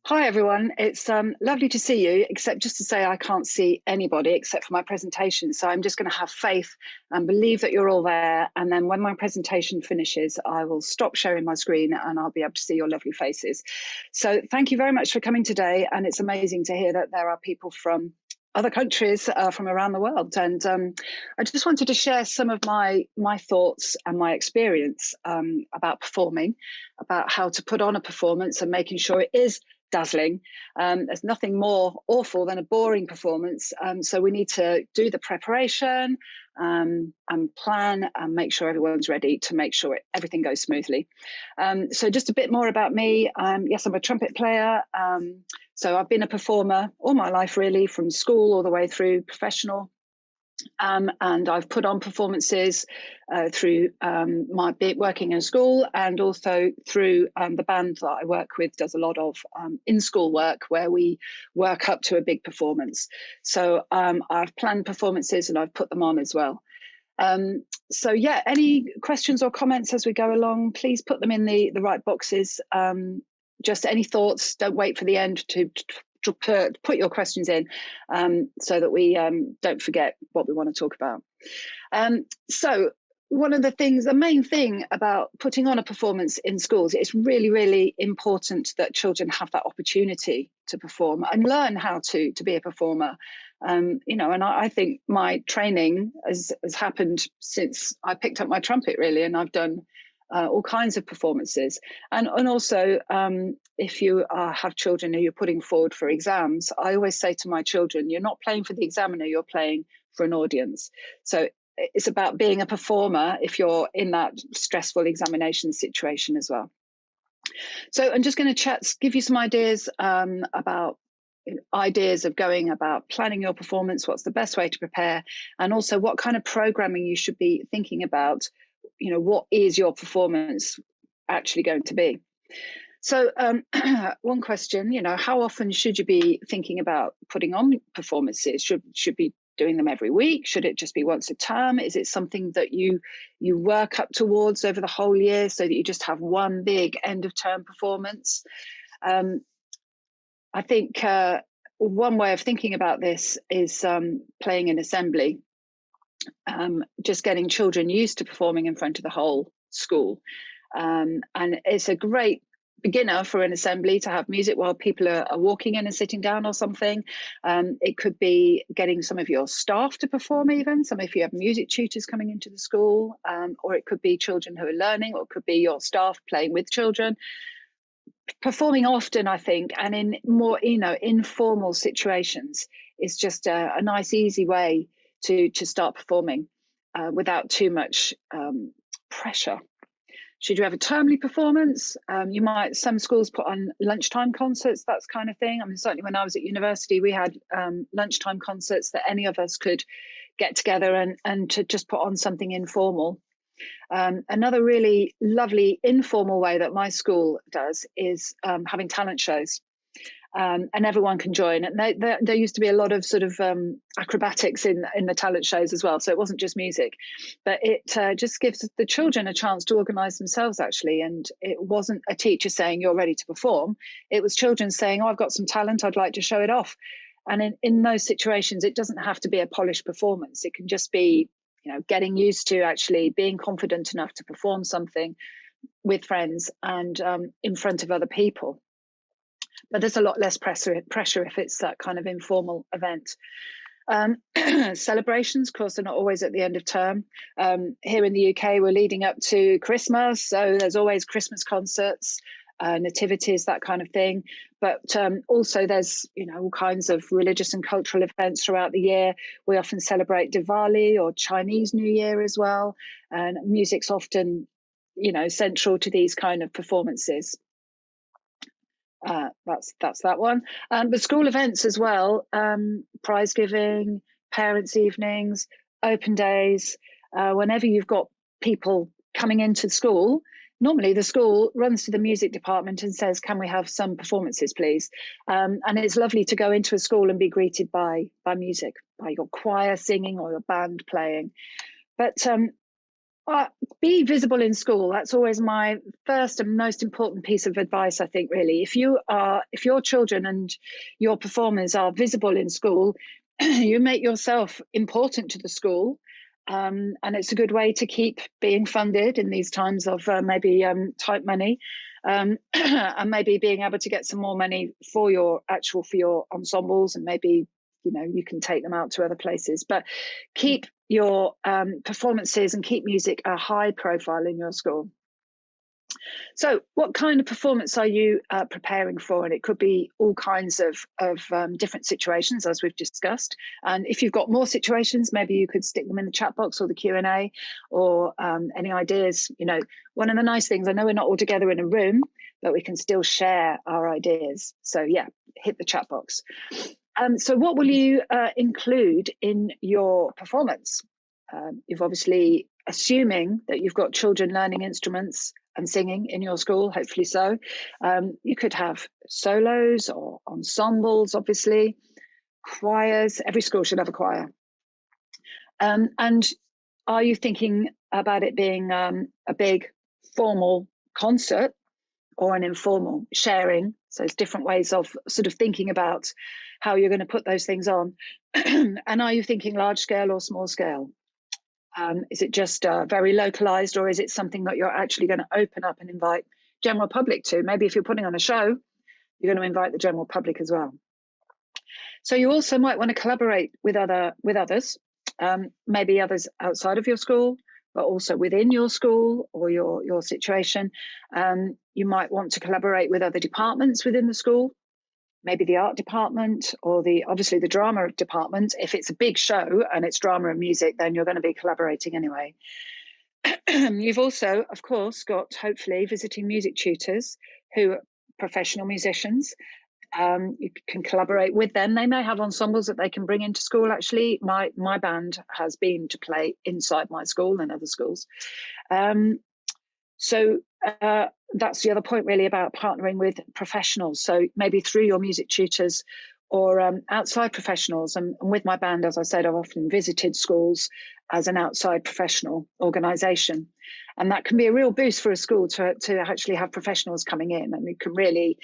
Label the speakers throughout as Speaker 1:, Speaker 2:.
Speaker 1: Hi everyone, it's lovely to see you, except just to say I can't see anybody except for my presentation. So I'm just going to have faith and believe that you're all there. And then when my presentation finishes, I will stop sharing my screen and I'll be able to see your lovely faces. So thank you very much for coming today. And it's amazing to hear that there are people from other countries from around the world. And I just wanted to share some of my thoughts and my experience about performing, about how to put on a performance and making sure it is dazzling. There's nothing more awful than a boring performance. So we need to do the preparation and plan and make sure everyone's ready to make sure everything goes smoothly. So just a bit more about me. Yes, I'm a trumpet player. So I've been a performer all my life, really, from school all the way through professional. And I've put on performances through my working in school, and also through the band that I work with does a lot of in-school work where we work up to a big performance. So I've planned performances and I've put them on as well. So yeah, any questions or comments as we go along, please put them in the right boxes. Just any thoughts, don't wait for the end to put your questions in so that we don't forget what we want to talk about. So one of the things, the main thing about putting on a performance in schools, it's really, really important that children have that opportunity to perform and learn how to be a performer. You know, and I think my training has happened since I picked up my trumpet, really, and I've done all kinds of performances. And also, if you have children who you're putting forward for exams, I always say to my children, you're not playing for the examiner, you're playing for an audience. So it's about being a performer if you're in that stressful examination situation as well. So I'm just going to give you some ideas about ideas of going about planning your performance, what's the best way to prepare, and also what kind of programming you should be thinking about. You know, what is your performance actually going to be? So one question, you know, how often should you be thinking about putting on performances? Should be doing them every week? Should it just be once a term? Is it something that you work up towards over the whole year so that you just have one big end of term performance? I think one way of thinking about this is playing in assembly, just getting children used to performing in front of the whole school. And it's a great beginner for an assembly to have music while people are walking in and sitting down or something. It could be getting some of your staff to perform, even some if you have music tutors coming into the school, or it could be children who are learning, or it could be your staff playing with children. Performing often, I think, and in more, you know, informal situations is just a nice, easy way to start performing without too much pressure. Should you have a termly performance? Some schools put on lunchtime concerts, that kind of thing. I mean, certainly when I was at university, we had lunchtime concerts that any of us could get together and to just put on something informal. Another really lovely informal way that my school does is having talent shows. And everyone can join. And there used to be a lot of sort of acrobatics in the talent shows as well. So it wasn't just music, but it just gives the children a chance to organise themselves, actually. And it wasn't a teacher saying, you're ready to perform. It was children saying, oh, I've got some talent, I'd like to show it off. And in those situations, it doesn't have to be a polished performance. It can just be, you know, getting used to actually being confident enough to perform something with friends and in front of other people. But there's a lot less pressure if it's that kind of informal event. Celebrations, of course, are not always at the end of term. Here in the UK, we're leading up to Christmas, so there's always Christmas concerts, nativities, that kind of thing. But also there's, you know, all kinds of religious and cultural events throughout the year. We often celebrate Diwali or Chinese New Year as well. And music's often, you know, central to these kind of performances. That's that one. But school events as well, prize giving, parents' evenings, open days. Whenever you've got people coming into school, normally the school runs to the music department and says, can we have some performances, please? And it's lovely to go into a school and be greeted by music, by your choir singing or your band playing. But Uh, be visible in school. That's always my first and most important piece of advice, I think, really. If your children and your performers are visible in school, you make yourself important to the school. And it's a good way to keep being funded in these times of maybe tight money, and maybe being able to get some more money for your ensembles, and maybe you can take them out to other places. But keep your performances and keep music a high profile in your school. So what kind of performance are you preparing for? And it could be all kinds of different situations, as we've discussed. And if you've got more situations, maybe you could stick them in the chat box or the Q&A, or any ideas. One of the nice things, I know we're not all together in a room, but we can still share our ideas. So yeah, hit the chat box. So what will you include in your performance? You've obviously, assuming that you've got children learning instruments and singing in your school, hopefully so. You could have solos or ensembles, obviously, choirs. Every school should have a choir. And are you thinking about it being a big formal concert or an informal sharing? So it's different ways of sort of thinking about how you're going to put those things on. And are you thinking large scale or small scale? Is it just very localized, or is it something that you're actually going to open up and invite general public to? Maybe if you're putting on a show, you're going to invite the general public as well. So you also might want to collaborate with others, maybe others outside of your school, but also within your school or your situation. You might want to collaborate with other departments within the school, maybe the art department or obviously the drama department. If it's a big show and it's drama and music, then you're going to be collaborating anyway. You've also, of course, got hopefully visiting music tutors who are professional musicians. You can collaborate with them. They may have ensembles that they can bring into school. Actually, my band has been to play inside my school and other schools. So that's the other point really about partnering with professionals. So maybe through your music tutors or outside professionals. And with my band, as I said, I've often visited schools as an outside professional organisation. And that can be a real boost for a school to actually have professionals coming in. And it can really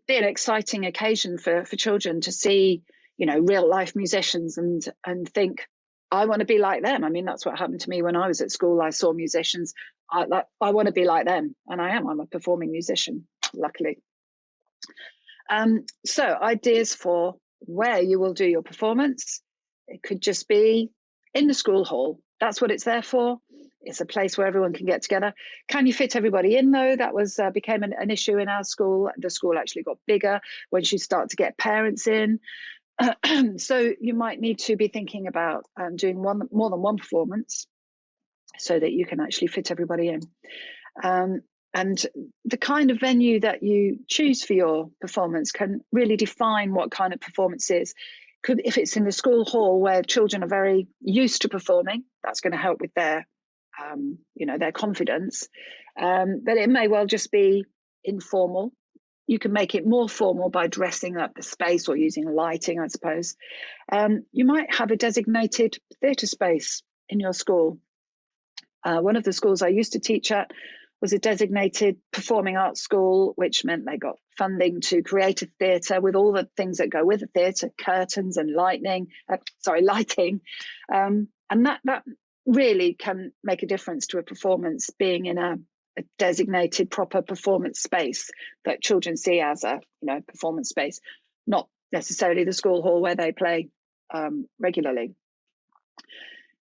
Speaker 1: be an exciting occasion for children to see, real life musicians and think, I want to be like them. I mean, that's what happened to me when I was at school. I saw musicians. I want to be like them. And I am. I'm a performing musician, luckily. So ideas for where you will do your performance. It could just be in the school hall. That's what it's there for. It's a place where everyone can get together. Can you fit everybody in, though? That became an issue in our school. The school actually got bigger when you start to get parents in. So you might need to be thinking about doing more than one performance so that you can actually fit everybody in. And the kind of venue that you choose for your performance can really define what kind of performance is. If it's in the school hall where children are very used to performing, that's going to help with their confidence. But it may well just be informal. You can make it more formal by dressing up the space or using lighting, I suppose. You might have a designated theatre space in your school. One of the schools I used to teach at was a designated performing arts school, which meant they got funding to create a theatre with all the things that go with the theatre, curtains and lighting. And that really can make a difference to a performance, being in a designated proper performance space that children see as a performance space, not necessarily the school hall where they play regularly.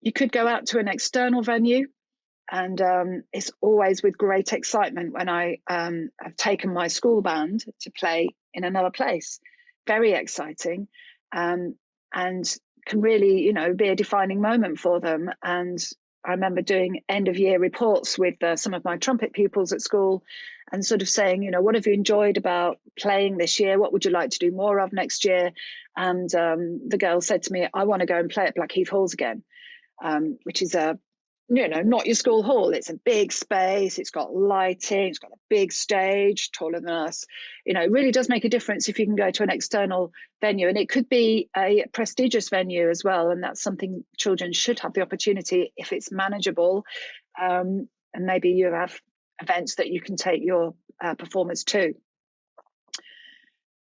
Speaker 1: You could go out to an external venue, and it's always with great excitement when I have taken my school band to play in another place. Very exciting, and can really be a defining moment for them. And I remember doing end of year reports with some of my trumpet pupils at school and sort of saying, what have you enjoyed about playing this year? What would you like to do more of next year? And the girl said to me, I want to go and play at Blackheath Halls again, which is not your school hall. It's a big space. It's got lighting. It's got a big stage, taller than us. It really does make a difference if you can go to an external venue, and it could be a prestigious venue as well. And that's something children should have the opportunity, if it's manageable and maybe you have events that you can take your performers to.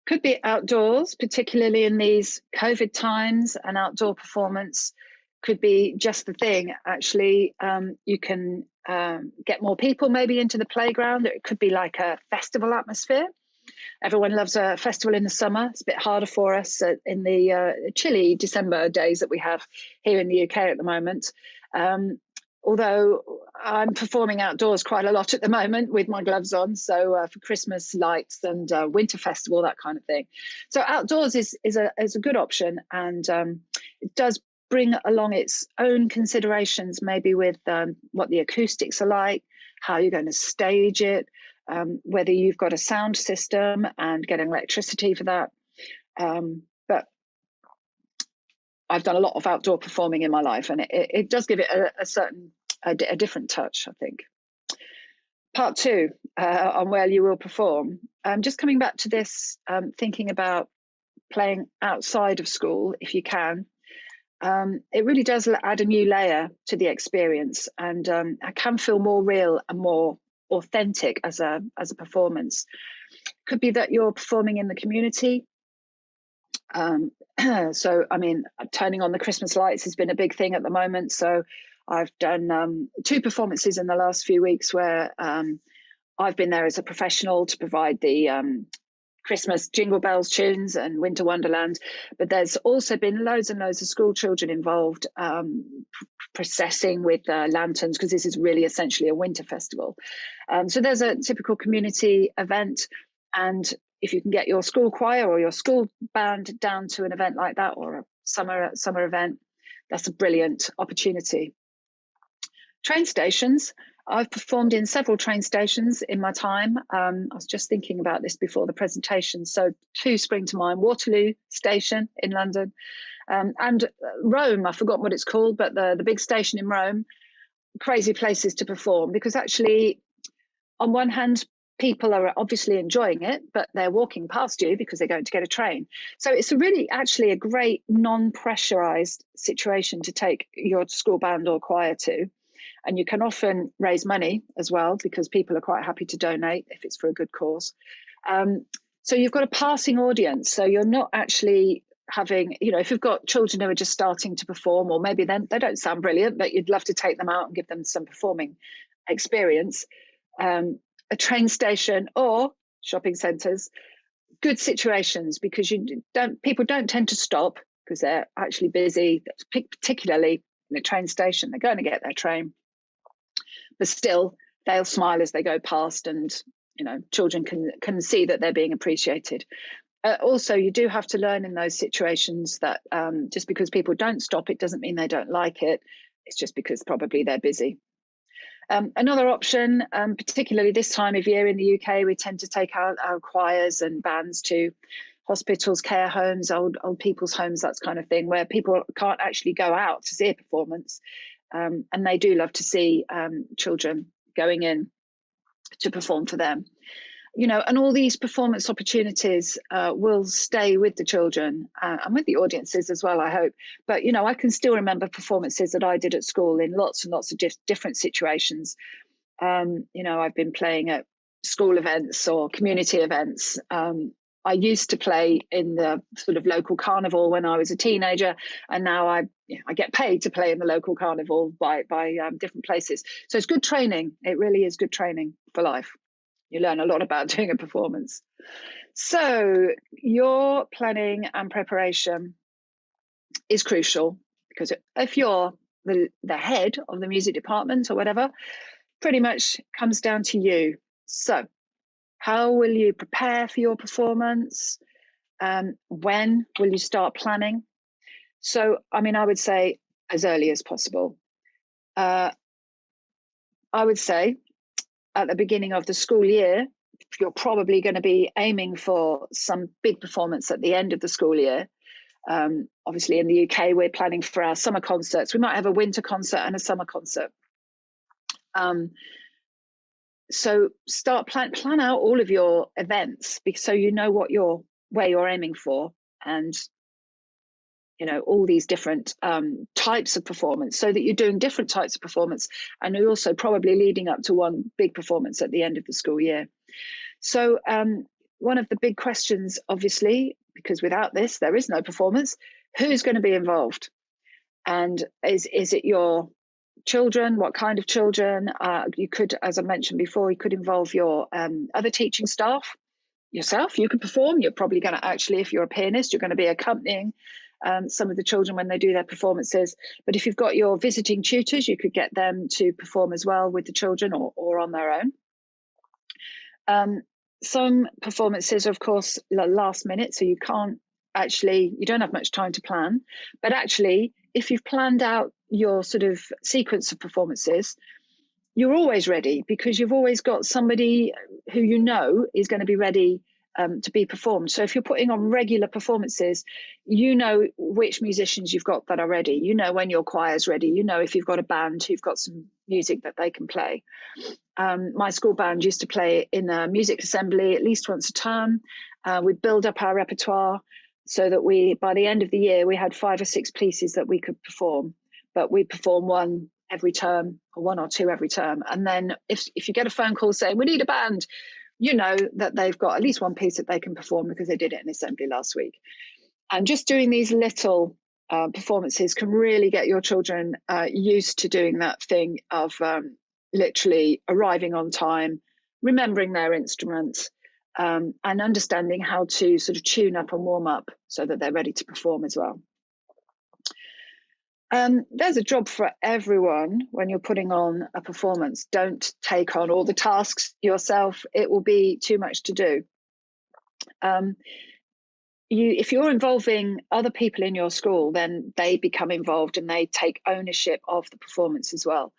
Speaker 1: Could be outdoors, particularly in these COVID times, and outdoor performance could be just the thing. Actually, you can get more people maybe into the playground. It could be like a festival atmosphere. Everyone loves a festival in the summer. It's a bit harder for us in the chilly December days that we have here in the UK at the moment. Although I'm performing outdoors quite a lot at the moment with my gloves on, so for Christmas lights and winter festival, that kind of thing. So outdoors is a good option, and it does bring along its own considerations, maybe with what the acoustics are like, how you're going to stage it, whether you've got a sound system and getting electricity for that. But I've done a lot of outdoor performing in my life, and it does give it a different touch, I think. Part 2 on where you will perform. Just coming back to this, thinking about playing outside of school if you can. It really does add a new layer to the experience, and I can feel more real and more authentic as a performance. Could be that you're performing in the community. So, I mean, turning on the Christmas lights has been a big thing at the moment. So I've done 2 performances in the last few weeks where I've been there as a professional to provide the Christmas Jingle Bells tunes and Winter Wonderland. But there's also been loads and loads of school children involved processing with lanterns, because this is really essentially a winter festival. So there's a typical community event, and if you can get your school choir or your school band down to an event like that, or a summer event, that's a brilliant opportunity. Train stations. I've performed in several train stations in my time. I was just thinking about this before the presentation. So 2 spring to mind: Waterloo Station in London, and Rome. I've forgotten what it's called, but the big station in Rome. Crazy places to perform, because actually, on one hand, people are obviously enjoying it, but they're walking past you because they're going to get a train. So it's actually a great non-pressurized situation to take your school band or choir to. And you can often raise money as well, because people are quite happy to donate if it's for a good cause. So you've got a passing audience. So you're not actually having, if you've got children who are just starting to perform, or maybe then they don't sound brilliant, but you'd love to take them out and give them some performing experience. A train station or shopping centres, good situations, because people don't tend to stop because they're actually busy, particularly in a train station. They're going to get their train, but still they'll smile as they go past, and children can see that they're being appreciated. Also, you do have to learn in those situations that just because people don't stop, it doesn't mean they don't like it. It's just because probably they're busy. Another option, particularly this time of year in the UK, we tend to take our choirs and bands to hospitals, care homes, old people's homes, that kind of thing, where people can't actually go out to see a performance. And they do love to see children going in to perform for them. And all these performance opportunities will stay with the children and with the audiences as well, I hope. But, I can still remember performances that I did at school in lots and lots of different situations. I've been playing at school events or community events. I used to play in the sort of local carnival when I was a teenager, and now I get paid to play in the local carnival by different places. So it's good training. It really is good training for life. You learn a lot about doing a performance. So your planning and preparation is crucial, because if you're the head of the music department or whatever, pretty much comes down to you. So how will you prepare for your performance? When will you start planning? So, I would say as early as possible. I would say at the beginning of the school year, you're probably going to be aiming for some big performance at the end of the school year. Obviously, in the UK, we're planning for our summer concerts. We might have a winter concert and a summer concert. So plan out all of your events, so you know where you're aiming for, and all these different types of performance, so that you're doing different types of performance, and you're also probably leading up to one big performance at the end of the school year. So one of the big questions, obviously, because without this there is no performance, who's going to be involved? And is it your children? What kind of children? You could, as I mentioned before, you could involve your other teaching staff. Yourself, you could perform. You're probably going to actually, if you're a pianist, you're going to be accompanying some of the children when they do their performances. But if you've got your visiting tutors, you could get them to perform as well with the children, or on their own. Some performances are, of course, last minute, so you don't have much time to plan. But actually, if you've planned out your sort of sequence of performances, you're always ready, because you've always got somebody who is going to be ready to be performed. So if you're putting on regular performances, you know which musicians you've got that are ready. You know when your choir's ready. You know if you've got a band who've got some music that they can play. My school band used to play in a music assembly at least once a term. We'd build up our repertoire so that by the end of the year, we had 5 or 6 pieces that we could perform. But we perform one every term, or 1 or 2 every term. And then if you get a phone call saying, we need a band, you know that they've got at least one piece that they can perform because they did it in assembly last week. And just doing these little performances can really get your children used to doing that thing of literally arriving on time, remembering their instruments, and understanding how to sort of tune up and warm up so that they're ready to perform as well. There's a job for everyone when you're putting on a performance. Don't take on all the tasks yourself. It will be too much to do. If you're involving other people in your school, then they become involved and they take ownership of the performance as well.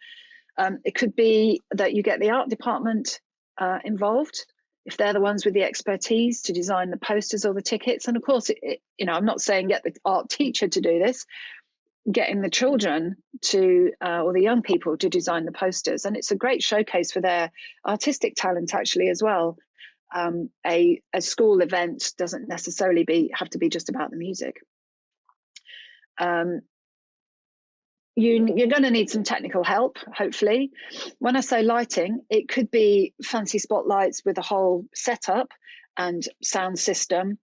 Speaker 1: It could be that you get the art department involved, if they're the ones with the expertise to design the posters or the tickets. And of course, I'm not saying get the art teacher to do this, getting the children or the young people to design the posters. And it's a great showcase for their artistic talent actually as well. A school event doesn't necessarily have to be just about the music. You're going to need some technical help, hopefully. When I say lighting, it could be fancy spotlights with a whole setup and sound system,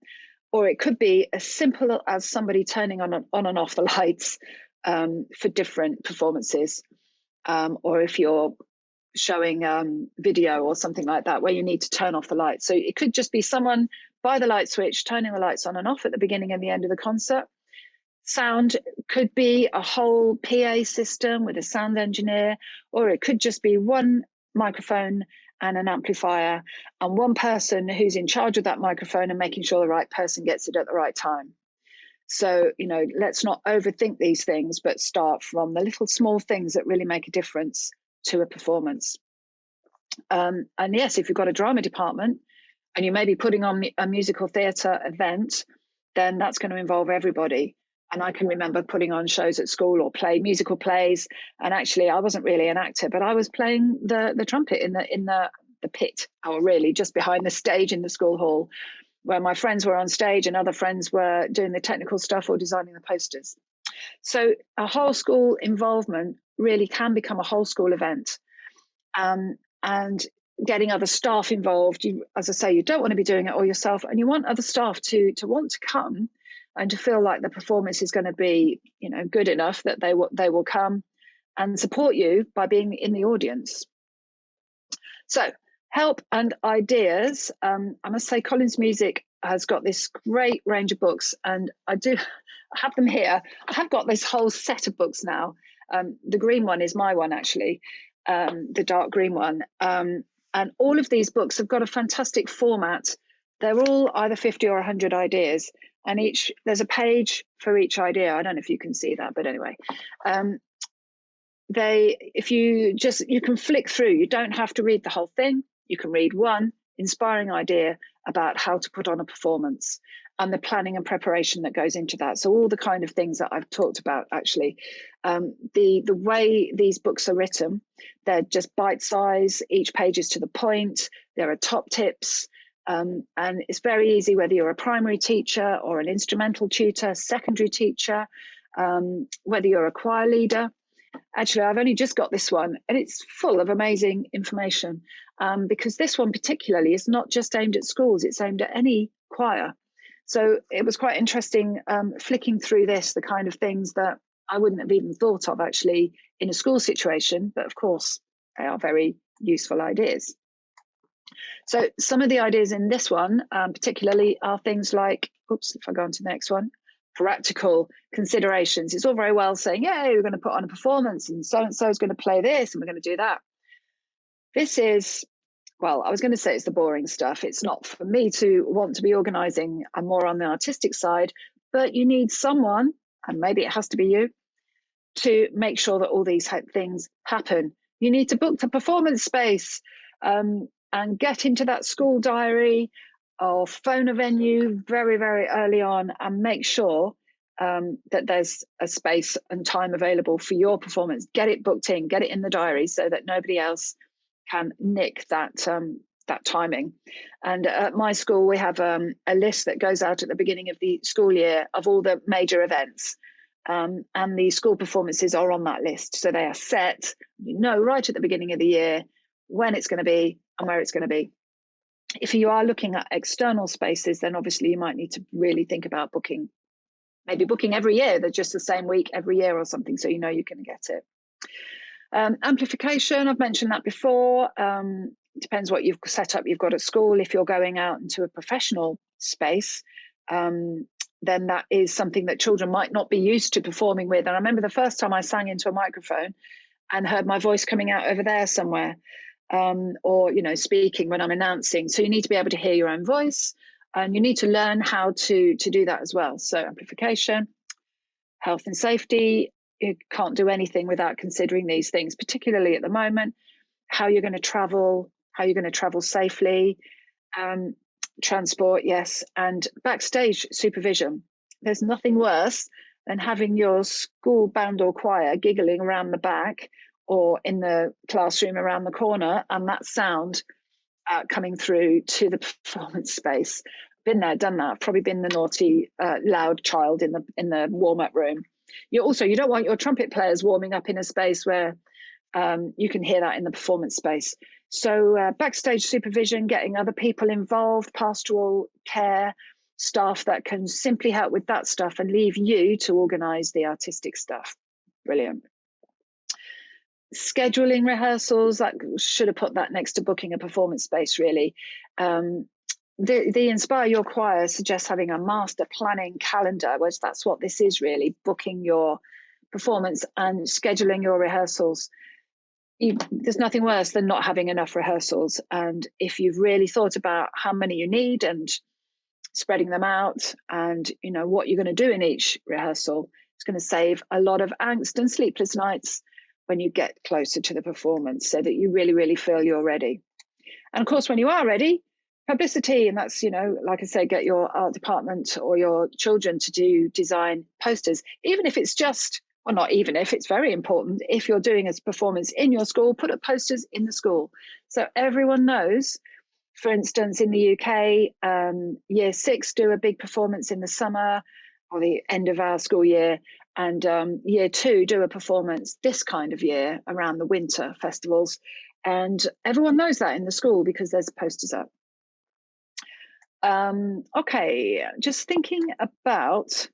Speaker 1: or it could be as simple as somebody turning on and off the lights for different performances, or if you're showing video or something like that where you need to turn off the lights. So it could just be someone by the light switch turning the lights on and off at the beginning and the end of the concert. Sound could be a whole PA system with a sound engineer, or it could just be one microphone and an amplifier and one person who's in charge of that microphone and making sure the right person gets it at the right time. So, let's not overthink these things, but start from the little small things that really make a difference to a performance. And yes, if you've got a drama department and you may be putting on a musical theatre event, then that's going to involve everybody. And I can remember putting on shows at school or musical plays. And actually, I wasn't really an actor, but I was playing the trumpet in the pit, or really just behind the stage in the school hall, where my friends were on stage and other friends were doing the technical stuff or designing the posters. So a whole school involvement really can become a whole school event. And getting other staff involved, as I say, you don't want to be doing it all yourself, and you want other staff to want to come and to feel like the performance is going to be, good enough that they will come and support you by being in the audience. So help and ideas. I must say Collins Music has got this great range of books, and I have them here. I have got this whole set of books now. The green one is my one, actually, the dark green one. And all of these books have got a fantastic format. They're all either 50 or 100 ideas, and there's a page for each idea. I don't know if you can see that, but anyway. You can flick through. You don't have to read the whole thing. You can read one inspiring idea about how to put on a performance and the planning and preparation that goes into that. So all the kind of things that I've talked about, actually. The way these books are written, they're just bite size. Each page is to the point. There are top tips. And it's very easy, whether you're a primary teacher or an instrumental tutor, secondary teacher, whether you're a choir leader. Actually, I've only just got this one, and it's full of amazing information, because this one particularly is not just aimed at schools, it's aimed at any choir. So it was quite interesting flicking through this, the kind of things that I wouldn't have even thought of actually in a school situation, but of course, they are very useful ideas. So some of the ideas in this one particularly are things like, oops, if I go on to the next one, practical considerations. It's all very well saying, yeah, we're going to put on a performance and so is going to play this and we're going to do that. This is, well, I was going to say it's the boring stuff. It's not for me to want to be organising. I'm more on the artistic side, but you need someone, and maybe it has to be you, to make sure that all these things happen. You need to book the performance space and get into that school diary or phone a venue very, very early on and make sure that there's a space and time available for your performance. Get it booked in, get it in the diary so that nobody else can nick that timing. And at my school, we have a list that goes out at the beginning of the school year of all the major events. And the school performances are on that list. So they are set, you know, right at the beginning of the year when it's going to be and where it's going to be. If you are looking at external spaces, then obviously you might need to really think about booking, maybe booking every year. They're just the same week every year or something, so you know you can get it. Amplification, I've mentioned that before. Depends what you've set up you've got at school. If you're going out into a professional space, then that is something that children might not be used to performing with. And I remember the first time I sang into a microphone and heard my voice coming out over there somewhere, or, you know, speaking when I'm announcing. So you need to be able to hear your own voice, and you need to learn how to do that as well. So amplification, health and safety, you can't do anything without considering these things, particularly at the moment, how you're going to travel safely, transport, yes, and backstage supervision. There's nothing worse than having your school band or choir giggling around the back or in the classroom around the corner, and that sound coming through to the performance space. Been there, done that. Probably been the naughty, loud child in the warm-up room. You don't want your trumpet players warming up in a space where you can hear that in the performance space. So backstage supervision, getting other people involved, pastoral care, staff that can simply help with that stuff and leave you to organise the artistic stuff. Brilliant. Scheduling rehearsals, that should have put that next to booking a performance space, really. The Inspire Your Choir suggests having a master planning calendar, which that's what this is really, booking your performance and scheduling your rehearsals. There's nothing worse than not having enough rehearsals. And if you've really thought about how many you need and spreading them out and, you know, what you're going to do in each rehearsal, it's going to save a lot of angst and sleepless nights when you get closer to the performance, so that you really, really feel you're ready. And of course, when you are ready, publicity, and that's, you know, like I say, get your art department or your children to design posters, even if it's just, well, not even if, it's very important. If you're doing a performance in your school, put up posters in the school so everyone knows. For instance, in the UK, year 6 do a big performance in the summer or the end of our school year, and year 2 do a performance this kind of year around the winter festivals, and everyone knows that in the school because there's posters up. Okay, just thinking about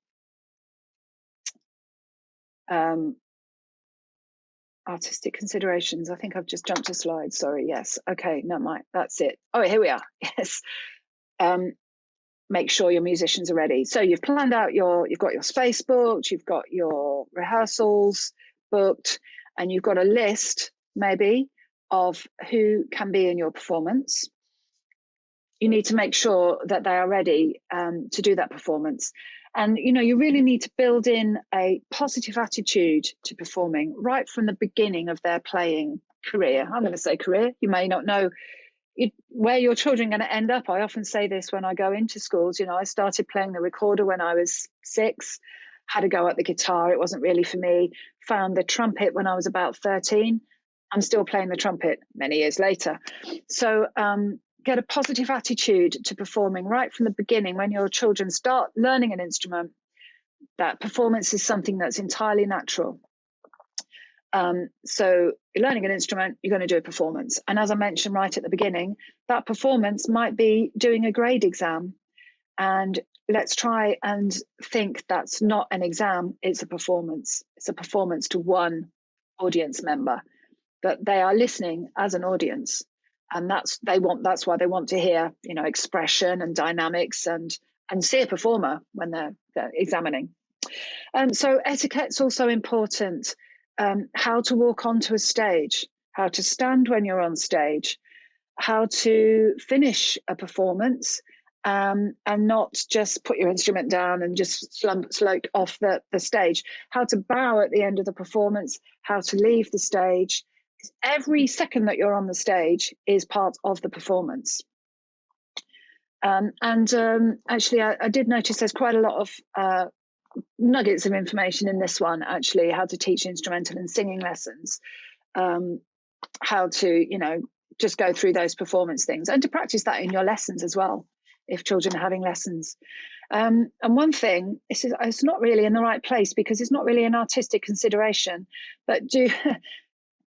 Speaker 1: artistic considerations. I think I've just jumped a slide. Sorry. Yes. Okay. No, that's it. Oh, here we are. Yes. Make sure your musicians are ready. So you've planned out you've got your space booked, you've got your rehearsals booked, and you've got a list maybe of who can be in your performance. You need to make sure that they are ready to do that performance. And, you know, you really need to build in a positive attitude to performing right from the beginning of their playing career. I'm going to say career. You may not know where your children are going to end up. I often say this when I go into schools. You know, I started playing the recorder when I was 6, had a go at the guitar. It wasn't really for me. Found the trumpet when I was about 13. I'm still playing the trumpet many years later. So get a positive attitude to performing right from the beginning. When your children start learning an instrument, that performance is something that's entirely natural. So you're learning an instrument, you're going to do a performance. And as I mentioned right at the beginning, that performance might be doing a grade exam. And let's try and think that's not an exam, it's a performance. It's a performance to one audience member, but they are listening as an audience. And that's why they want to hear, expression and dynamics and see a performer when they're examining. So etiquette's also important. How to walk onto a stage, how to stand when you're on stage, how to finish a performance, and not just put your instrument down and just slope off the stage, how to bow at the end of the performance, how to leave the stage. Every second that you're on the stage is part of the performance. Actually, I did notice there's quite a lot of nuggets of information in this one, actually, how to teach instrumental and singing lessons, how to, just go through those performance things and to practice that in your lessons as well, if children are having lessons. And one thing, it's not really in the right place because it's not really an artistic consideration, but do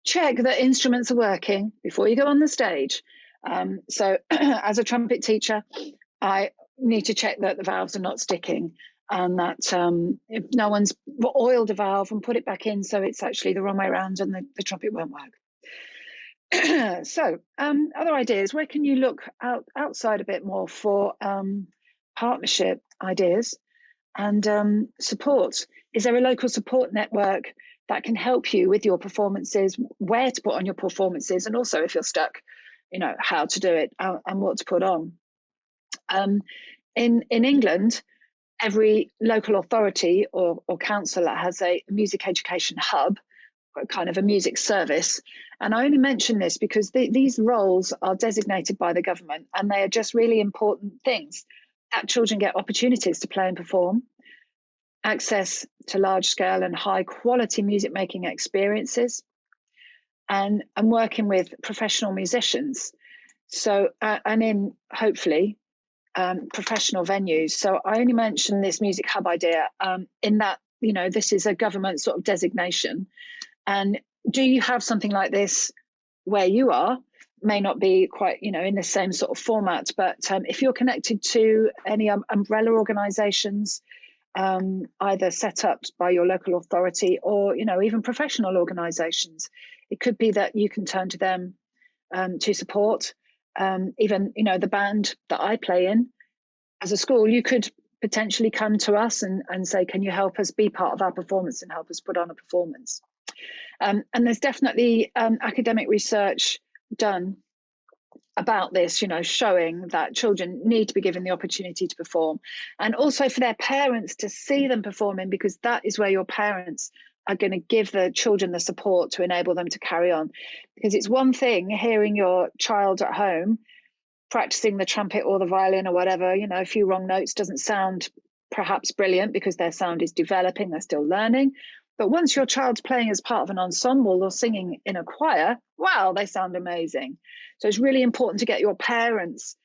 Speaker 1: check that instruments are working before you go on the stage. So as a trumpet teacher, I need to check that the valves are not sticking, and that if no one's oiled a valve and put it back in so it's actually the wrong way around and the trumpet won't work. So other ideas, where can you look outside a bit more for partnership ideas and support? Is there a local support network that can help you with your performances, where to put on your performances, and also if you're stuck, how to do it and what to put on? In England, every local authority or council has a music education hub, kind of a music service. And I only mention this because these roles are designated by the government, and they are just really important things that children get opportunities to play and perform, access to large scale and high quality music making experiences, and working with professional musicians. So, and in hopefully professional venues. So I only mention this music hub idea in that, this is a government sort of designation. And do you have something like this where you are? May not be quite, in the same sort of format, but if you're connected to any umbrella organizations, either set up by your local authority or, even professional organizations, it could be that you can turn to them to support. Even, the band that I play in as a school, you could potentially come to us and say, can you help us be part of our performance and help us put on a performance? And there's definitely academic research done about this, showing that children need to be given the opportunity to perform, and also for their parents to see them performing, because that is where your parents are going to give the children the support to enable them to carry on. Because it's one thing hearing your child at home practicing the trumpet or the violin or whatever, a few wrong notes doesn't sound perhaps brilliant because their sound is developing, they're still learning. But once your child's playing as part of an ensemble or singing in a choir, wow, they sound amazing. So it's really important to get your parents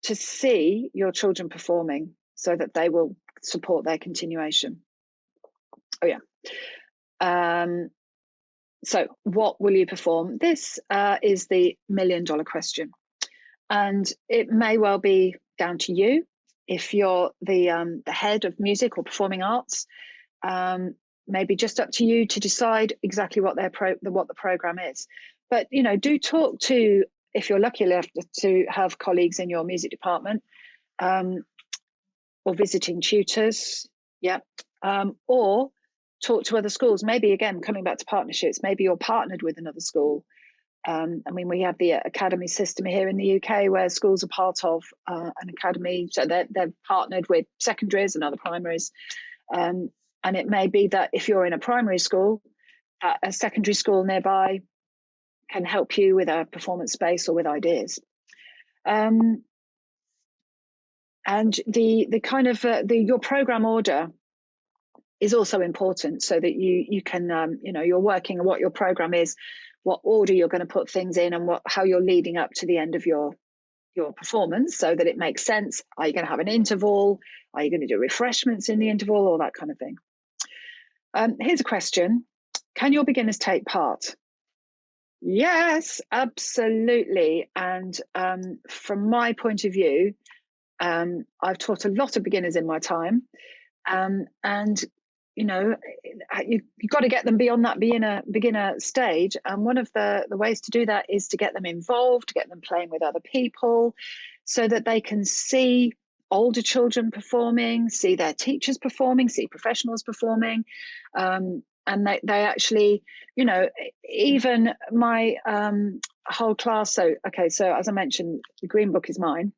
Speaker 1: to see your children performing so that they will support their continuation. Oh, yeah. So what will you perform? This is the million-dollar question. And it may well be down to you if you're the head of music or performing arts. Maybe just up to you to decide exactly what the program is. But do talk to, if you're lucky enough to have colleagues in your music department, or visiting tutors, or talk to other schools. Maybe again coming back to partnerships. Maybe you're partnered with another school. We have the academy system here in the UK where schools are part of an academy, so they're partnered with secondaries and other primaries. And it may be that if you're in a primary school, a secondary school nearby can help you with a performance space or with ideas. And the kind of your program order is also important, so that you can you're working on what your program is, what order you're going to put things in, and how you're leading up to the end of your your performance so that it makes sense. Are you going to have an interval? Are you going to do refreshments in the interval? All that kind of thing. Here's a question. Can your beginners take part? Yes, absolutely. And from my point of view, I've taught a lot of beginners in my time. And you know, you've got to get them beyond that beginner stage. And one of the ways to do that is to get them involved, to get them playing with other people, so that they can see older children performing, see their teachers performing, see professionals performing. And they actually, you know, even my whole class. So as I mentioned, the Green Book is mine.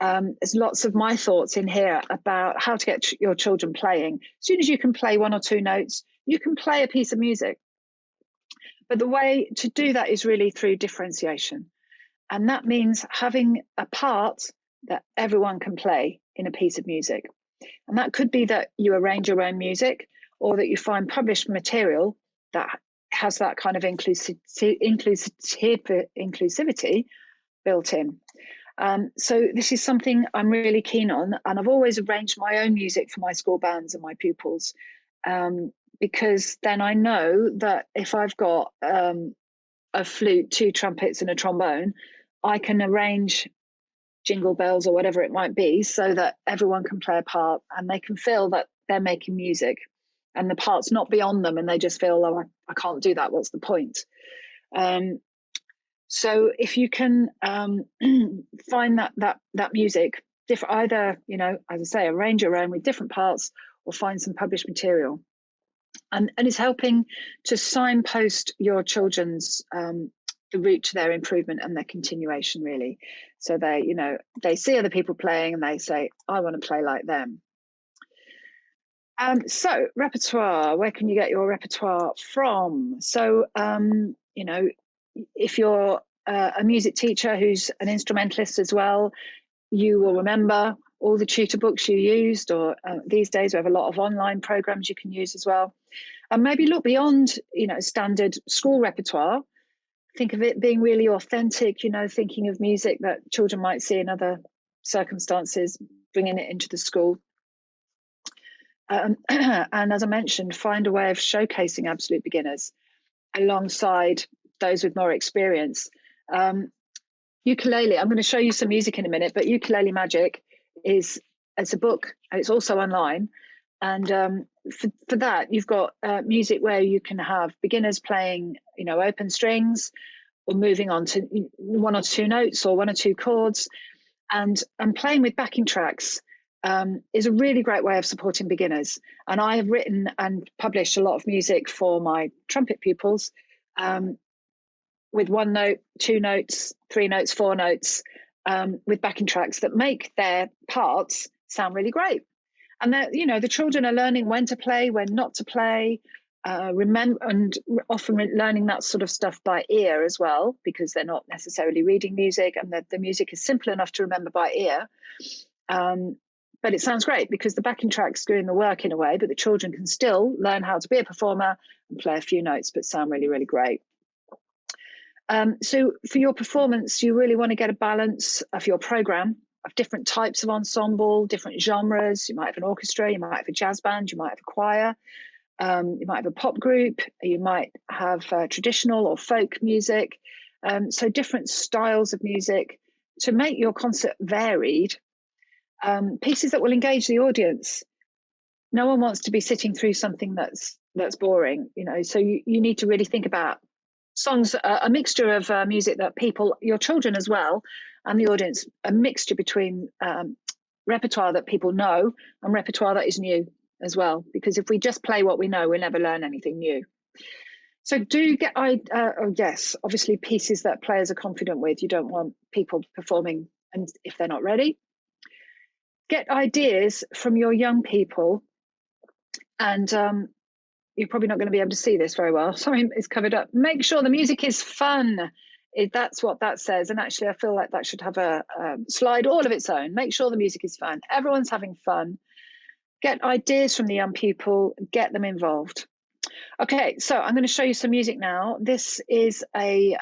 Speaker 1: There's lots of my thoughts in here about how to get your children playing. As soon as you can play one or two notes, you can play a piece of music. But the way to do that is really through differentiation. And that means having a part that everyone can play in a piece of music. And that could be that you arrange your own music, or that you find published material that has that kind of inclusivity built in. So this is something I'm really keen on, and I've always arranged my own music for my school bands and my pupils, because then I know that if I've got a flute, two trumpets and a trombone, I can arrange jingle bells or whatever it might be so that everyone can play a part and they can feel that they're making music and the part's not beyond them and they just feel, oh, I can't do that, what's the point? So if you can find that music, either, you know, as I say, arrange your own with different parts or find some published material. And it's helping to signpost your children's the route to their improvement and their continuation, really. So they, you know, they see other people playing and they say, I want to play like them. So repertoire, where can you get your repertoire from? So, you know, if you're a music teacher who's an instrumentalist as well, you will remember all the tutor books you used, or these days we have a lot of online programs you can use as well. And maybe look beyond, you know, standard school repertoire. Think of it being really authentic, you know, thinking of music that children might see in other circumstances, bringing it into the school. And as I mentioned, find a way of showcasing absolute beginners alongside those with more experience. Ukulele, I'm going to show you some music in a minute, but Ukulele Magic it's a book, and it's also online. And for that, you've got music where you can have beginners playing, you know, open strings, or moving on to one or two notes or one or two chords, and playing with backing tracks is a really great way of supporting beginners. And I have written and published a lot of music for my trumpet pupils, with one note, two notes, three notes, four notes, with backing tracks that make their parts sound really great. And that, you know, the children are learning when to play, when not to play, remember, and often learning that sort of stuff by ear as well, because they're not necessarily reading music, and the music is simple enough to remember by ear. But it sounds great because the backing track's doing the work in a way, but the children can still learn how to be a performer and play a few notes, but sound really, really great. So for your performance, you really want to get a balance of your program of different types of ensemble, different genres. You might have an orchestra, you might have a jazz band, you might have a choir, you might have a pop group, you might have traditional or folk music. So different styles of music to make your concert varied. Pieces that will engage the audience. No one wants to be sitting through something that's boring, you know. So you need to really think about songs, a mixture of music that people, your children as well, and the audience, a mixture between repertoire that people know and repertoire that is new as well. Because if we just play what we know, we'll never learn anything new. So do get, yes, obviously pieces that players are confident with. You don't want people performing and if they're not ready. Get ideas from your young people, and you're probably not going to be able to see this very well. Sorry, it's covered up. Make sure the music is fun. That's what that says. And actually, I feel like that should have a slide all of its own. Make sure the music is fun. Everyone's having fun. Get ideas from the young people. Get them involved. Okay, so I'm going to show you some music now. This is a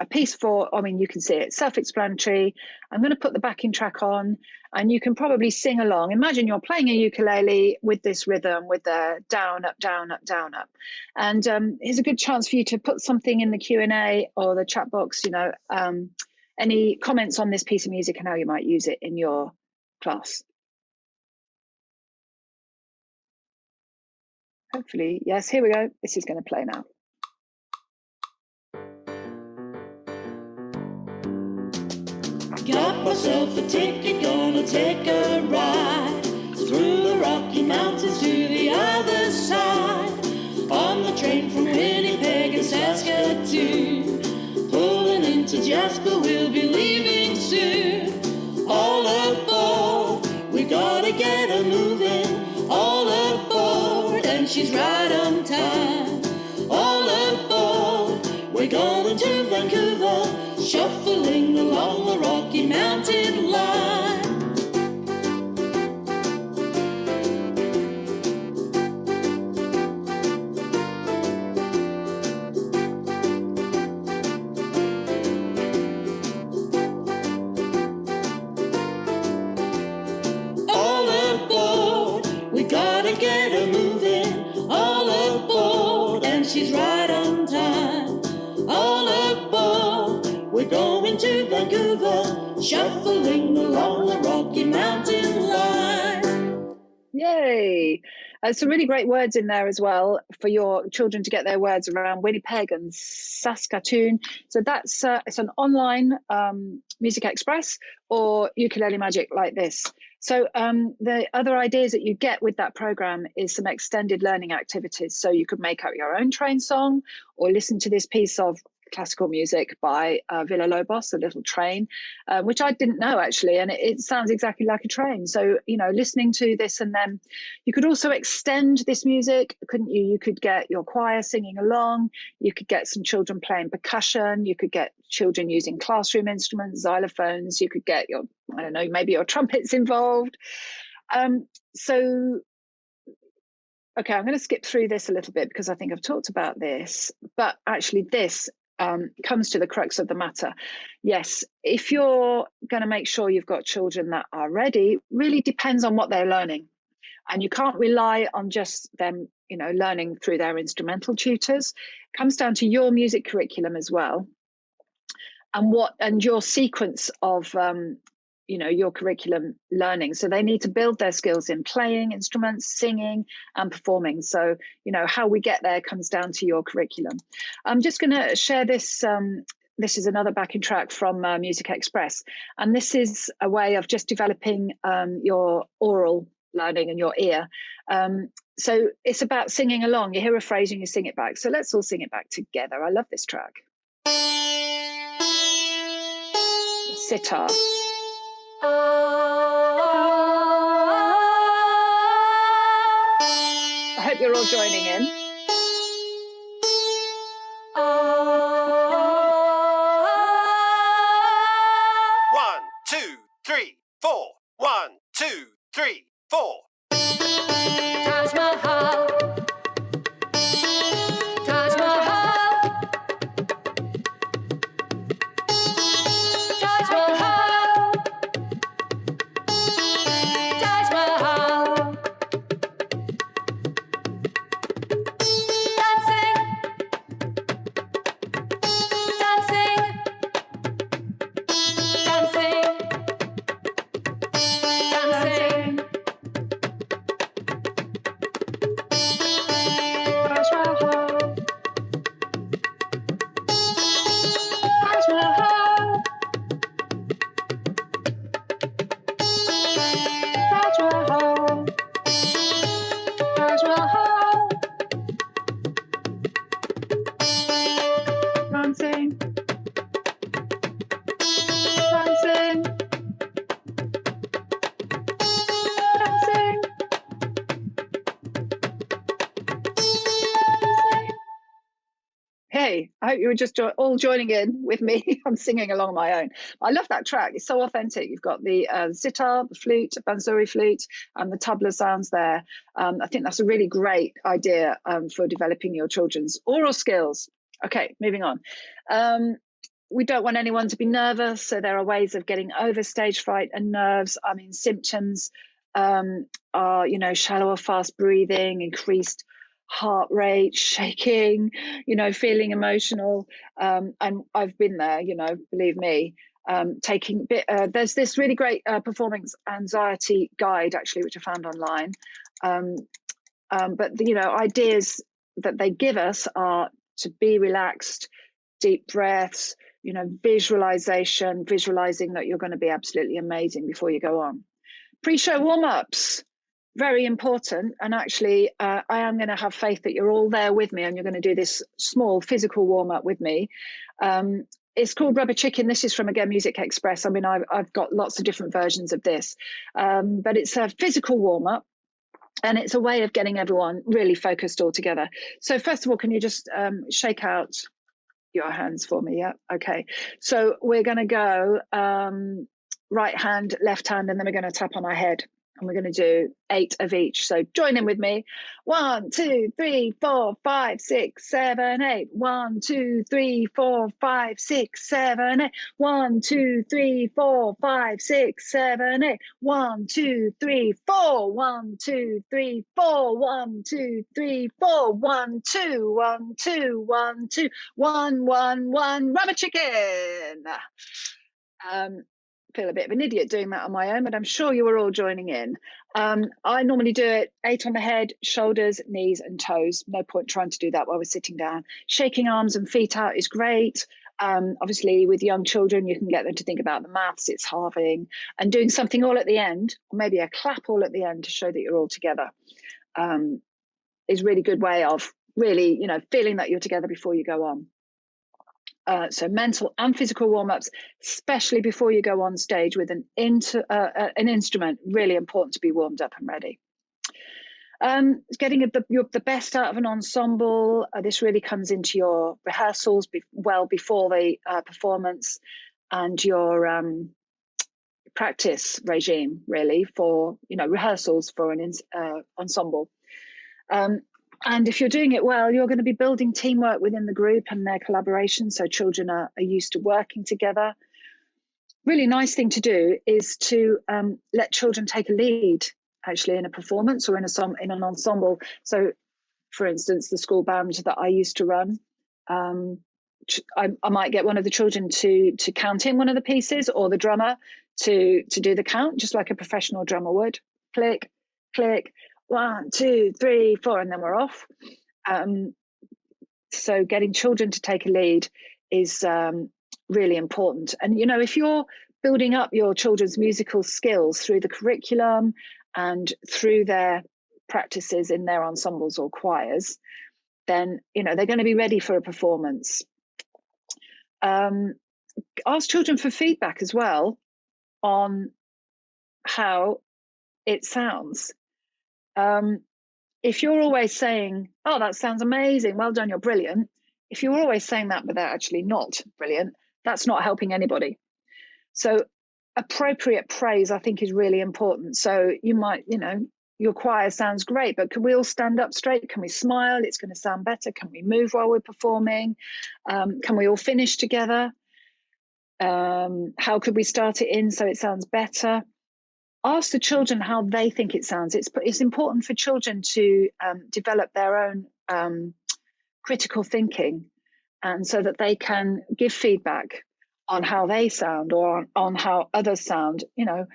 Speaker 1: a piece for, I mean, you can see it, self-explanatory. I'm going to put the backing track on, and you can probably sing along. Imagine you're playing a ukulele with this rhythm, with the down, up, down, up, down, up. And here's a good chance for you to put something in the Q&A or the chat box, you know, any comments on this piece of music and how you might use it in your class. Hopefully, yes, here we go. This is going to play now.
Speaker 2: Got myself a ticket, gonna take a ride through the Rocky Mountains to the other side. On the train from Winnipeg and Saskatoon, pulling into Jasper, we'll be leaving soon. All aboard, we gotta get her moving. All aboard, and she's right on time. All aboard, we're going to Vancouver, shuffling along the Rocky Mountain line. All aboard, we gotta get her moving. All aboard, and she's right on time. All aboard, we're going to Vancouver, shuffling along the Rocky Mountain line.
Speaker 1: Yay! Some really great words in there as well for your children to get their words around Winnipeg and Saskatoon. So that's it's an online Music Express or Ukulele Magic like this. So the other ideas that you get with that program is some extended learning activities. So you could make up your own train song or listen to this piece of classical music by Villa Lobos, A Little Train, which I didn't know actually, and it sounds exactly like a train. So, you know, listening to this, and then you could also extend this music, couldn't you? You could get your choir singing along, you could get some children playing percussion, you could get children using classroom instruments, xylophones, you could get your, I don't know, maybe your trumpets involved. So okay, I'm going to skip through this a little bit because I think I've talked about this, but actually this comes to the crux of the matter. Yes, if you're going to make sure you've got children that are ready, really depends on what they're learning. And you can't rely on just them, you know, learning through their instrumental tutors. It comes down to your music curriculum as well, and your sequence of you know, your curriculum learning. So they need to build their skills in playing instruments, singing, and performing. So, you know, how we get there comes down to your curriculum. I'm just going to share this. This is another backing track from Music Express. And this is a way of just developing your oral learning and your ear. So it's about singing along. You hear a phrase and you sing it back. So let's all sing it back together. I love this track. Sitar. I hope you're all joining in.
Speaker 3: One, two, three, four. 1, 2, 3, 4.
Speaker 2: Taj Mahal. Taj Mahal. Taj Mahal. Taj Mahal. Dancing. Dancing. Dancing. Dancing.
Speaker 1: Taj Mahal. Taj Mahal. Taj Mahal. Taj Mahal. Dancing. Dancing. Dancing. Hey, I hope you were just all joining in with me. I'm singing along my own. I love that track. It's so authentic. You've got the sitar, the flute, banzuri flute, and the tabla sounds there. I think that's a really great idea for developing your children's oral skills. Okay, moving on. we don't want anyone to be nervous, so there are ways of getting over stage fright and nerves. I mean, symptoms are, you know, shallower, fast breathing, increased heart rate, shaking, you know, feeling emotional. And I've been there, you know, believe me. There's this really great performance anxiety guide, actually, which I found online. But you know, ideas that they give us are to be relaxed, deep breaths, you know, visualization, visualizing that you're going to be absolutely amazing before you go on. Pre-show warm-ups, very important. And actually, I am going to have faith that you're all there with me and you're going to do this small physical warm-up with me. It's called Rubber Chicken. This is from, again, Music Express. I mean, I've got lots of different versions of this, but it's a physical warm-up. And it's a way of getting everyone really focused all together. So first of all, can you just shake out your hands for me? Yeah. Okay. So we're going to go right hand, left hand, and then we're going to tap on our head. And we're going to do 8 of each. So join in with me. 1, 2, 3, 4, 5, 6, 7, 8. 1, 2, 3, 4, 5, 6, 7, 8. 1, 2, 3, 4, 5, 6, 7, 8. 1, 2, 3, 4. 1, 2, 3, 4. 1, 2, 3, 4. 1, 2, 1, 2, 1, 2, 1, 1, 1. Rubber chicken. Feel a bit of an idiot doing that on my own, but I'm sure you are all joining in. I normally do it 8 on the head, shoulders, knees and toes. No point trying to do that while we're sitting down. Shaking arms and feet out is great. Obviously with young children, you can get them to think about the maths, it's halving, and doing something all at the end, or maybe a clap all at the end to show that you're all together, is a really good way of really, you know, feeling that you're together before you go on. So mental and physical warm-ups, especially before you go on stage with an instrument, really important to be warmed up and ready. Getting the best out of an ensemble. This really comes into your rehearsals well before the performance, and your practice regime, really, for, you know, rehearsals for an ensemble. And if you're doing it well, you're going to be building teamwork within the group and their collaboration. So children are used to working together. Really nice thing to do is to let children take a lead, actually, in a performance or in an ensemble. So, for instance, the school band that I used to run, I might get one of the children to count in one of the pieces, or the drummer to do the count, just like a professional drummer would. Click, click. 1, 2, 3, 4, and then we're off. So getting children to take a lead is really important. And, you know, if you're building up your children's musical skills through the curriculum and through their practices in their ensembles or choirs, then, you know, they're going to be ready for a performance. Ask children for feedback as well on how it sounds. If you're always saying, oh, that sounds amazing, well done, you're brilliant. If you're always saying that, but they're actually not brilliant, that's not helping anybody. So appropriate praise, I think, is really important. So you might, you know, your choir sounds great, but can we all stand up straight? Can we smile? It's going to sound better. Can we move while we're performing? Can we all finish together? How could we start it in so it sounds better? Ask the children how they think it sounds. It's important for children to develop their own critical thinking, and so that they can give feedback on how they sound or on how others sound. You know,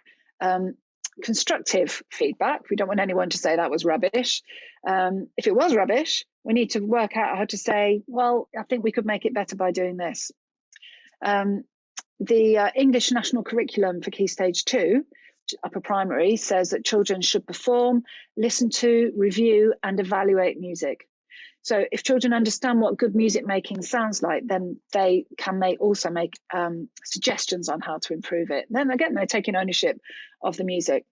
Speaker 1: constructive feedback. We don't want anyone to say that was rubbish. If it was rubbish, we need to work out how to say, well, I think we could make it better by doing this. The English National Curriculum for Key Stage 2, upper primary, says that children should perform, listen to, review and evaluate music. So if children understand what good music making sounds like, then they can also make suggestions on how to improve it. Then again, they're taking ownership of the music.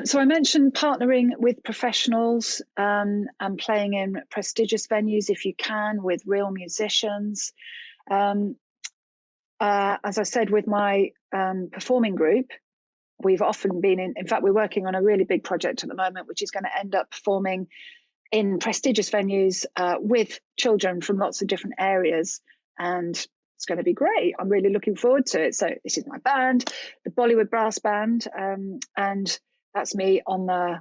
Speaker 1: So I mentioned partnering with professionals and playing in prestigious venues if you can, with real musicians. As I said, with my performing group, we've often been in fact, we're working on a really big project at the moment, which is going to end up performing in prestigious venues with children from lots of different areas. And It's going to be great. I'm really looking forward to it. So this is my band, the Bollywood Brass Band, and that's me on the.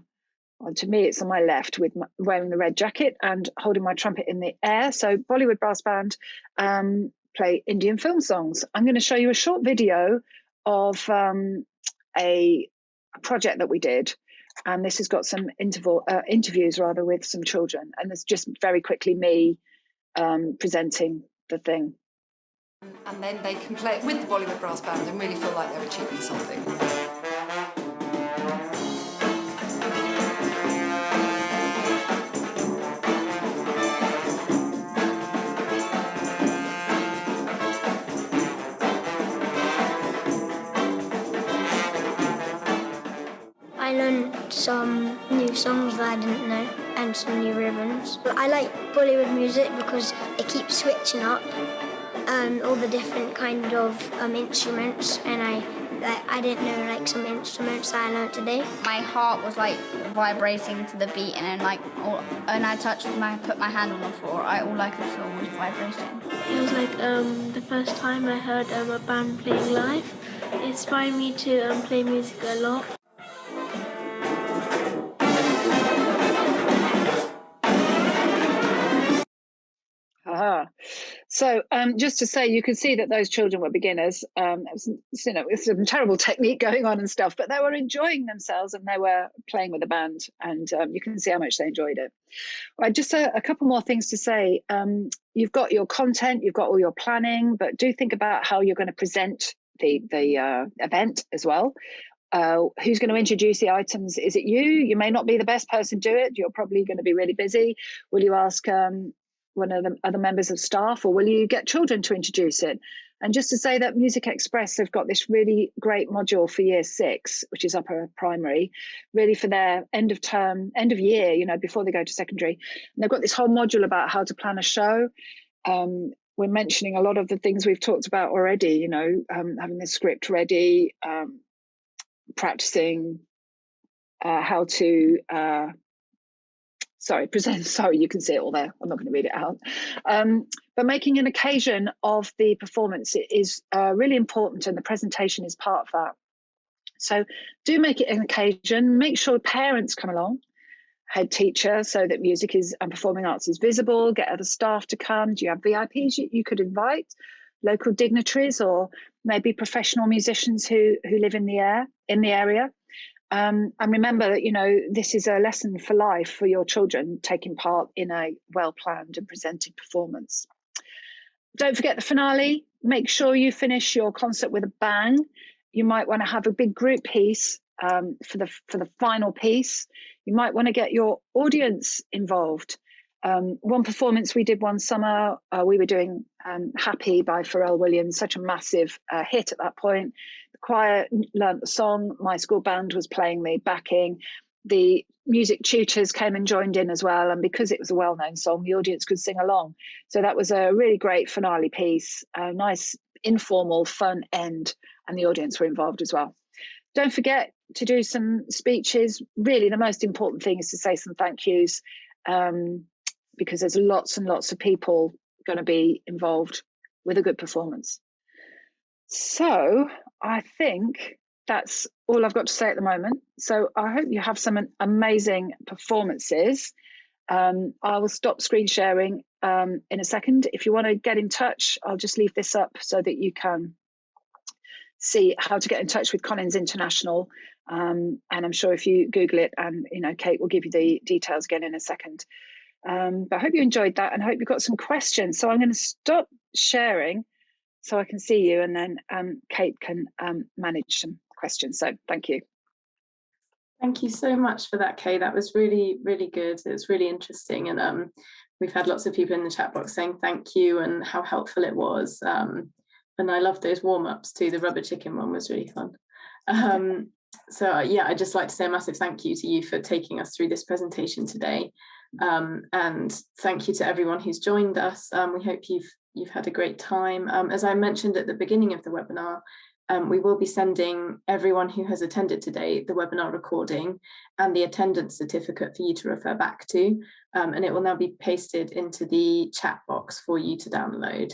Speaker 1: Well, to me, it's on my left with wearing the red jacket and holding my trumpet in the air. So Bollywood Brass Band play Indian film songs. I'm going to show you a short video of a project that we did. And this has got some interviews rather with some children. And it's just very quickly me presenting the thing.
Speaker 4: And then they can play it with the Bollywood Brass Band and really feel like they're achieving something.
Speaker 5: I learned some new songs that I didn't know and some new rhythms. I like Bollywood music because it keeps switching up all the different kind of instruments, and I didn't know like some instruments that I learned today.
Speaker 6: My heart was like vibrating to the beat, and then when I put my hand on the floor, all I could feel was vibration.
Speaker 7: It was like the first time I heard a band playing live. It inspired me to play music a lot.
Speaker 1: So just to say, you could see that those children were beginners. It was some terrible technique going on and stuff, but they were enjoying themselves and they were playing with the band, and you can see how much they enjoyed it. Right, just a couple more things to say. You've got your content, you've got all your planning, but do think about how you're going to present the event as well. Who's going to introduce the items? Is it you? You may not be the best person to do it. You're probably going to be really busy. Will you ask one of the other members of staff, or will you get children to introduce it? And just to say that Music Express have got this really great module for year 6, which is upper primary, really for their end of year, before they go to secondary. And they've got this whole module about how to plan a show. We're mentioning a lot of the things we've talked about already, having the script ready, practicing how to present. You can see it all there. I'm not going to read it out. But making an occasion of the performance is really important, and the presentation is part of that. So do make it an occasion. Make sure parents come along, head teacher, so that music and performing arts is visible. Get other staff to come. Do you have VIPs you could invite? Local dignitaries, or maybe professional musicians who live in the area. And remember that, this is a lesson for life for your children, taking part in a well-planned and presented performance. Don't forget the finale. Make sure you finish your concert with a bang. You might want to have a big group piece for the final piece. You might want to get your audience involved. One performance we did one summer, we were doing Happy by Pharrell Williams, such a massive hit at that point. The choir learnt the song, my school band was playing the backing, the music tutors came and joined in as well, and because it was a well-known song, the audience could sing along. So that was a really great finale piece, a nice informal fun end, and the audience were involved as well. Don't forget to do some speeches. Really, the most important thing is to say some thank yous, because there's lots and lots of people going to be involved with a good performance. So I think that's all I've got to say at the moment. So I hope you have some amazing performances. I will stop screen sharing in a second. If you want to get in touch, I'll just leave this up so that you can see how to get in touch with Collins International. And I'm sure if you Google it, and Kate will give you the details again in a second. But I hope you enjoyed that, and I hope you've got some questions. So I'm going to stop sharing so I can see you, and then Kate can manage some questions. So thank you.
Speaker 8: Thank you so much for that, Kay. That was really, really good. It was really interesting. And we've had lots of people in the chat box saying thank you and how helpful it was. And I loved those warm-ups too. The rubber chicken one was really fun. So yeah, I'd just like to say a massive thank you to you for taking us through this presentation today. And thank you to everyone who's joined us. We hope you've had a great time. As I mentioned at the beginning of the webinar, we will be sending everyone who has attended today the webinar recording and the attendance certificate for you to refer back to, and it will now be pasted into the chat box for you to download.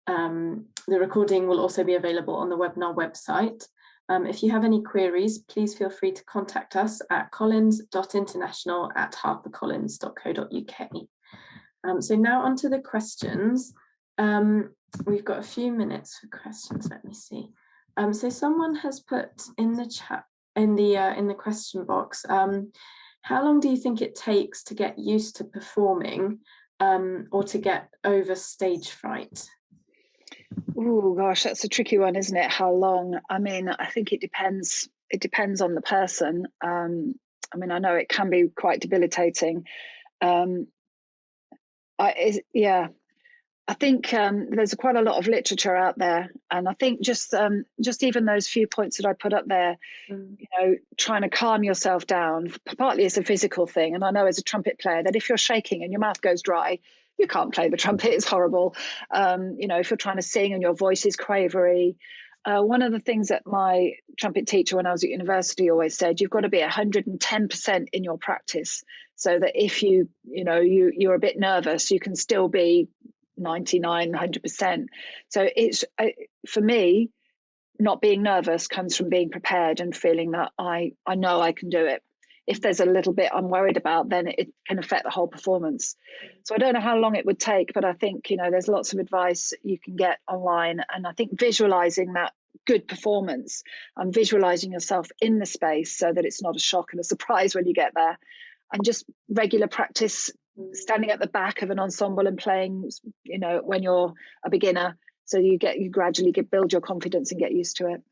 Speaker 8: The recording will also be available on the webinar website. If you have any queries, please feel free to contact us at collins.international@harpercollins.co.uk. So now onto the questions. We've got a few minutes for questions. Let me see. So someone has put in the chat, in the question box, how long do you think it takes to get used to performing or to get over stage fright?
Speaker 1: Oh gosh, that's a tricky one, isn't it? How long? I mean, I think it depends. It depends on the person. I mean, I know it can be quite debilitating. I think there's quite a lot of literature out there, and I think just even those few points that I put up there, you know, trying to calm yourself down. Partly it's a physical thing, and I know as a trumpet player that if you're shaking and your mouth goes dry, you can't play the trumpet. It's horrible. You know, if you're trying to sing and your voice is quavery. One of the things that my trumpet teacher when I was at university always said, you've got to be 110% in your practice, so that if you're a bit nervous, you can still be 99, 100%. So it's for me, not being nervous comes from being prepared and feeling that I know I can do it. If there's a little bit I'm worried about, then it can affect the whole performance. So I don't know how long it would take, but I think, you know, there's lots of advice you can get online. And I think visualizing that good performance and visualizing yourself in the space so that it's not a shock and a surprise when you get there, and just regular practice, standing at the back of an ensemble and playing, you know, when you're a beginner, so you gradually build your confidence and get used to it.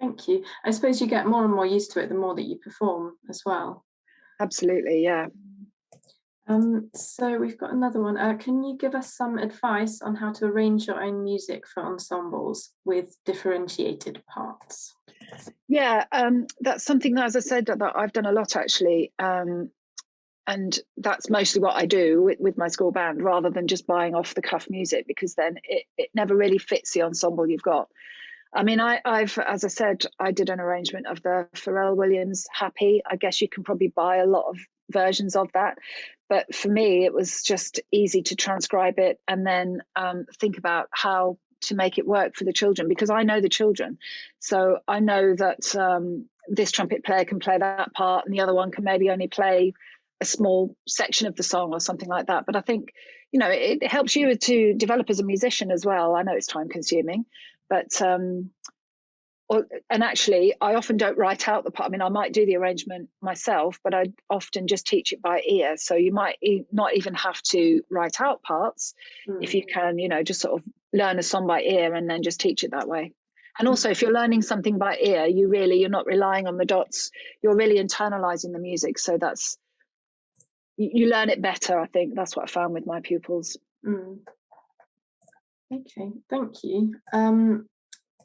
Speaker 8: Thank you. I suppose you get more and more used to it the more that you perform as well.
Speaker 1: Absolutely, yeah.
Speaker 8: So we've got another one. Can you give us some advice on how to arrange your own music for ensembles with differentiated parts?
Speaker 1: Yeah, that's something that, as I said, that I've done a lot actually. And that's mostly what I do with my school band, rather than just buying off the cuff music, because then it never really fits the ensemble you've got. I mean, I've, as I said, I did an arrangement of the Pharrell Williams Happy. I guess you can probably buy a lot of versions of that. But for me, it was just easy to transcribe it and then think about how to make it work for the children, because I know the children. So I know that this trumpet player can play that part and the other one can maybe only play a small section of the song or something like that. But I think, you know, it helps you to develop as a musician as well. I know it's time consuming, but and actually I often don't write out the part. I mean, I might do the arrangement myself, but I often just teach it by ear. So you might not even have to write out parts if you can, you know, just sort of learn a song by ear and then just teach it that way. And also, if you're learning something by ear, you're not relying on the dots. You're really internalizing the music. So you learn it better. I think that's what I found with my pupils.
Speaker 8: Okay, thank you.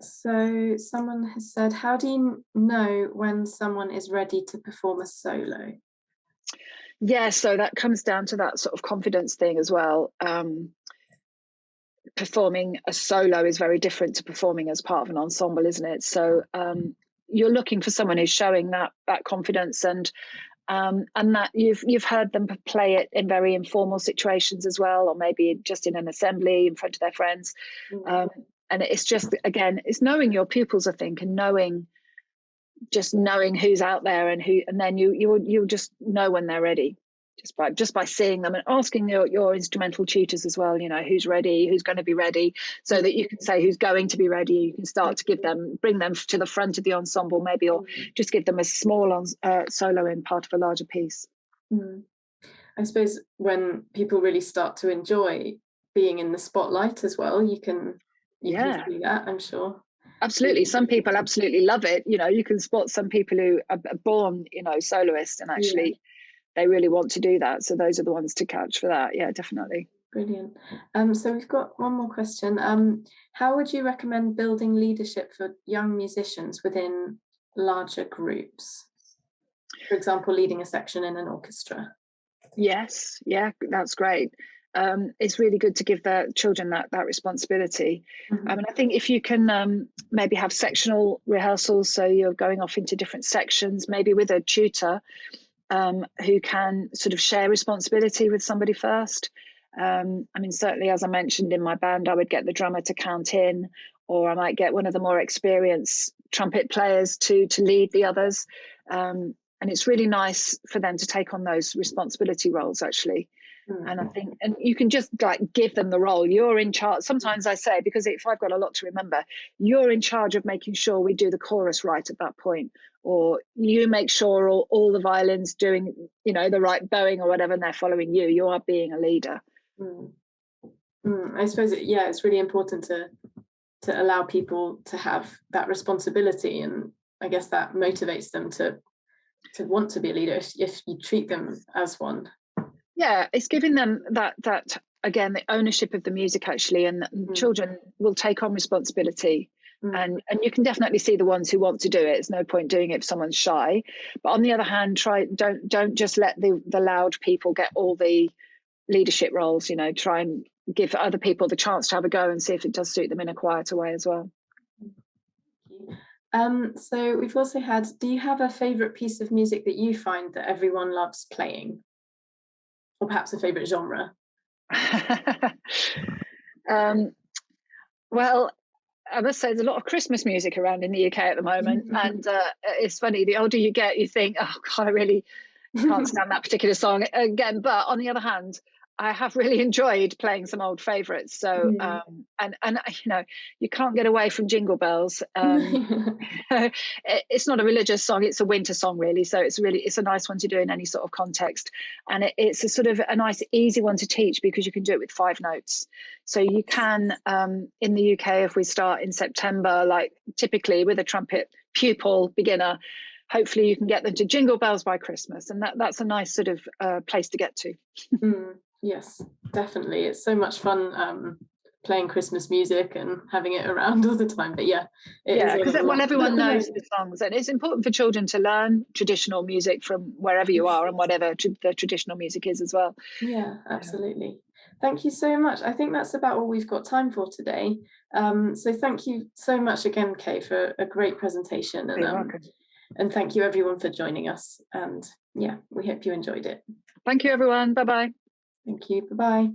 Speaker 8: So someone has said, how do you know when someone is ready to perform a solo?
Speaker 1: Yeah, so that comes down to that sort of confidence thing as well. Performing a solo is very different to performing as part of an ensemble, isn't it? So you're looking for someone who's showing that confidence and that you've heard them play it in very informal situations as well, or maybe just in an assembly in front of their friends. And it's just, again, it's knowing your pupils, I think, and knowing who's out there and then you'll just know when they're ready just by seeing them and asking your instrumental tutors as well, you know, who's ready, who's going to be ready, so that you can say who's going to be ready. You can start to bring them to the front of the ensemble maybe, or just give them a small solo in part of a larger piece.
Speaker 8: I suppose when people really start to enjoy being in the spotlight as well, you can see that, I'm sure.
Speaker 1: Absolutely. Some people absolutely love it. You know, you can spot some people who are born, you know, soloists, and actually they really want to do that. So those are the ones to catch for that. Yeah, definitely.
Speaker 8: Brilliant. So we've got one more question. How would you recommend building leadership for young musicians within larger groups? For example, leading a section in an orchestra.
Speaker 1: Yes, yeah, that's great. It's really good to give the children that responsibility. I mean, I think if you can maybe have sectional rehearsals, so you're going off into different sections, maybe with a tutor who can sort of share responsibility with somebody first, I mean, certainly, as I mentioned, in my band, I would get the drummer to count in, or I might get one of the more experienced trumpet players to lead the others. And it's really nice for them to take on those responsibility roles, actually. And I think, and you can just like give them the role. You're in charge. Sometimes I say, because if I've got a lot to remember, you're in charge of making sure we do the chorus right at that point, or you make sure all the violins doing, the right bowing or whatever, and they're following you. You are being a leader.
Speaker 8: I suppose, it's really important to allow people to have that responsibility, and I guess that motivates them to want to be a leader if you treat them as one.
Speaker 1: Yeah, it's giving them that again, the ownership of the music, actually, and children will take on responsibility. And you can definitely see the ones who want to do it. It's no point doing it if someone's shy. But on the other hand, don't just let the loud people get all the leadership roles. Try and give other people the chance to have a go and see if it does suit them in a quieter way as well.
Speaker 8: So we've also had, do you have a favourite piece of music that you find that everyone loves playing? Or perhaps a favourite genre?
Speaker 1: Well, I must say there's a lot of Christmas music around in the UK at the moment. And it's funny, the older you get, you think, oh God, I really can't stand that particular song again. But on the other hand, I have really enjoyed playing some old favourites. So, and you can't get away from Jingle Bells. It's not a religious song; it's a winter song, really. So it's a nice one to do in any sort of context, and it's a sort of a nice, easy one to teach because you can do it with 5 notes. So you can, in the UK, if we start in September, like typically with a trumpet pupil beginner, hopefully you can get them to Jingle Bells by Christmas, and that's a nice sort of place to get to.
Speaker 8: Yes, definitely. It's so much fun playing Christmas music and having it around all the time. But
Speaker 1: because everyone knows the songs, and it's important for children to learn traditional music from wherever you are and whatever the traditional music is as well.
Speaker 8: Yeah, absolutely. Thank you so much. I think that's about all we've got time for today. So thank you so much again, Kay, for a great presentation.
Speaker 1: You're welcome.
Speaker 8: And thank you everyone for joining us. And we hope you enjoyed it.
Speaker 1: Thank you, everyone. Bye-bye.
Speaker 8: Thank you. Bye-bye.